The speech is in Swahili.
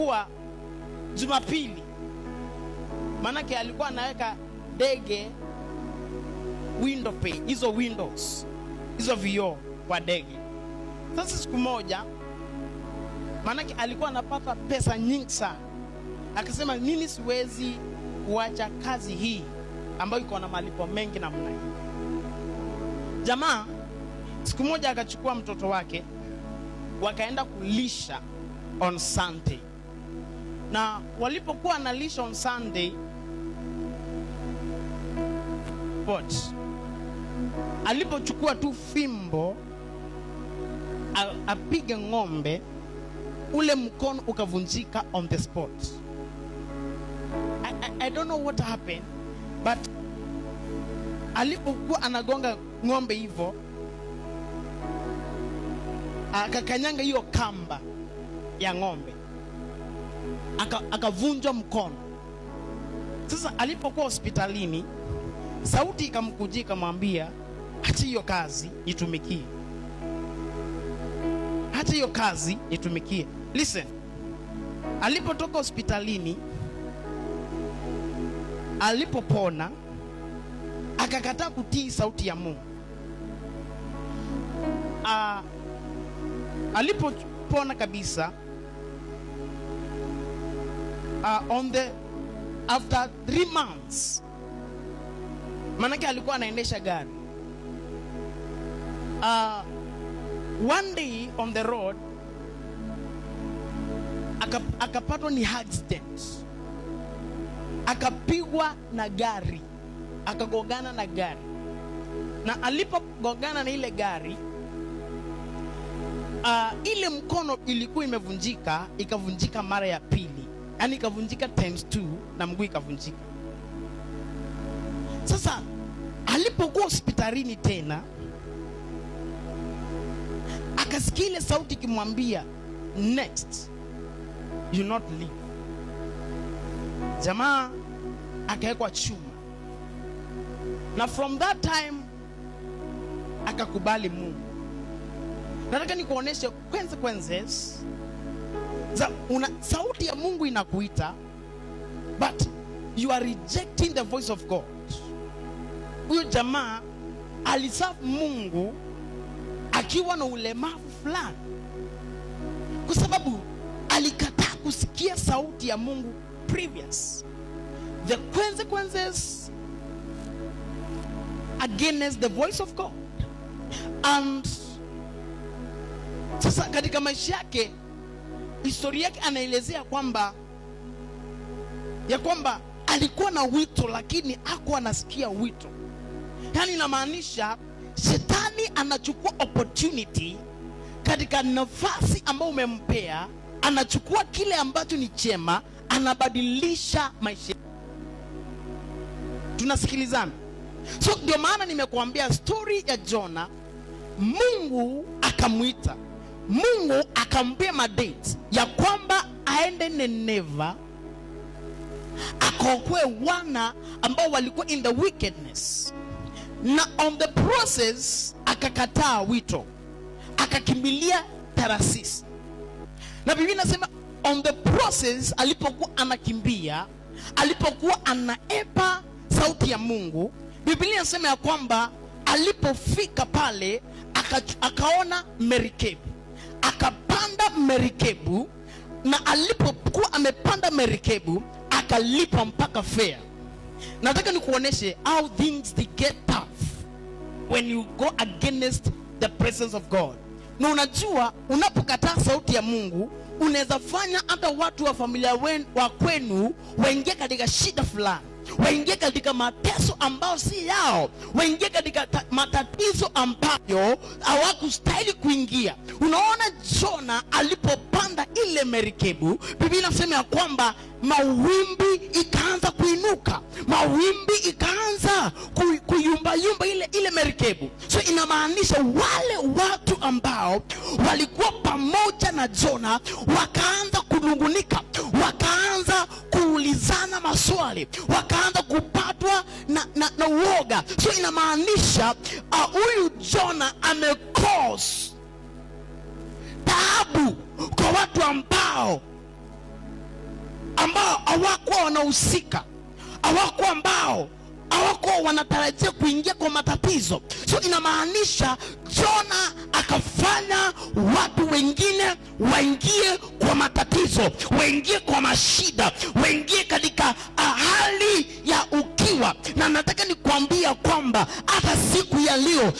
ilikuwa Jumapili, manake alikuwa anaweka ndege window pane, hizo windows, hizo vioo kwa ndege. Sasa siku moja, manake alikuwa anapata pesa nyingi sana, akasema mimi siwezi kuacha kazi hii ambayo iko na malipo mengi namna hii. Jamaa siku moja akachukua mtoto wake, wakaenda kulisha on Sunday. Na walipokuwa analisha on Sunday, alipochukua tu fimbo apige ng'ombe, ule mkono ukavunjika on the spot. I don't know what happened, but alipokuwa anagonga ng'ombe hivyo, akakanyanga hiyo kamba ya ng'ombe, akavunjwa mkono. Sasa alipokuwa hospitalini, sauti ikamkujia ikamwambia, acha hiyo kazi nitumikie, acha hiyo kazi nitumikie. Listen, alipotoka hospitalini, alipopona, akakataa kutii sauti ya Mungu. Alipopona kabisa, after 3 months, manake alikuwa anaendesha gari. One day on the road, akapatwa ni accident, akapigwa na gari, akagongana na gari. Na alipogongana na ile gari, ile mkono ilikuwa imevunjika, ikavunjika mara ya pili, yani ikavunjika times 2, na mguu ikavunjika. Sasa alipokuwa hospitalini tena, akasikia ile sauti ikimwambia, next you not live. Jamaa akawekwa chuma, na from that time akakubali Mungu. Nataka nikuoneshe consequences za sauti ya Mungu inakuita, but you are rejecting the voice of God. Huyo jamaa aliserve Mungu akiwa na ulemavu fulani, kwa sababu alikataa kusikia sauti ya Mungu previous. The consequences against the voice of God. And sasa katika maisha yake, historia yake anaelezea kwamba alikuwa na wito, lakini hakuwa anasikia wito. Yani inamaanisha shetani anachukua opportunity katika nafasi ambayo umempea, anachukua kile ambacho ni chema, anabadilisha maisha. Tunasikilizana? So ndio maana nimekuambia story ya Jona. Mungu akamuita, Mungu akampea mandate ya kwamba aende Nineva akaokoe wana ambao walikuwa in the wickedness. Na on the process akakataa wito, akakimbilia Tarsis. Na Biblia inasema on the process, alipokuwa anakimbia, alipokuwa anaepa sauti ya Mungu, Biblia inasema ya kwamba alipofika pale akaona merikebu, akapanda merikebu, na alipokuwa amepanda merikebu akalipa mpaka fare. Nataka nikuoneshe how things they get tough when you go against the presence of God. Na unajua, unapokataa sauti ya Mungu, unaweza fanya hata watu wa familia wa kwenu waingie katika shida fulani, waingie katika mateso ambao si yao, waingie katika matatizo ambayo hawakustahili kuingia. Unaona, Jona alipopanda ile merikebu, Biblia inasema ya kwamba mawimbi ikaanza kuinuka, mawimbi ikaanza kuyumba ile merikebu. So inamaanisha wale watu ambao walikuwa pamoja na Jona wakaanza kunungunika, wakaanza kuulizana maswali, wakaanza kupatwa na uoga. So inamaanisha huyu Jona amecause taabu kwa watu ambao hawakuwa wanahusika, hawakuwa ambao hawakuwa wanatarajia kuingia kwa matatizo. So inamaanisha Jona akafanya watu wengine waingie kwa matatizo, waingie kwa mashida, waingie katika hali ya ukiwa. Na nataka nikuambia kwamba hata siku ya leo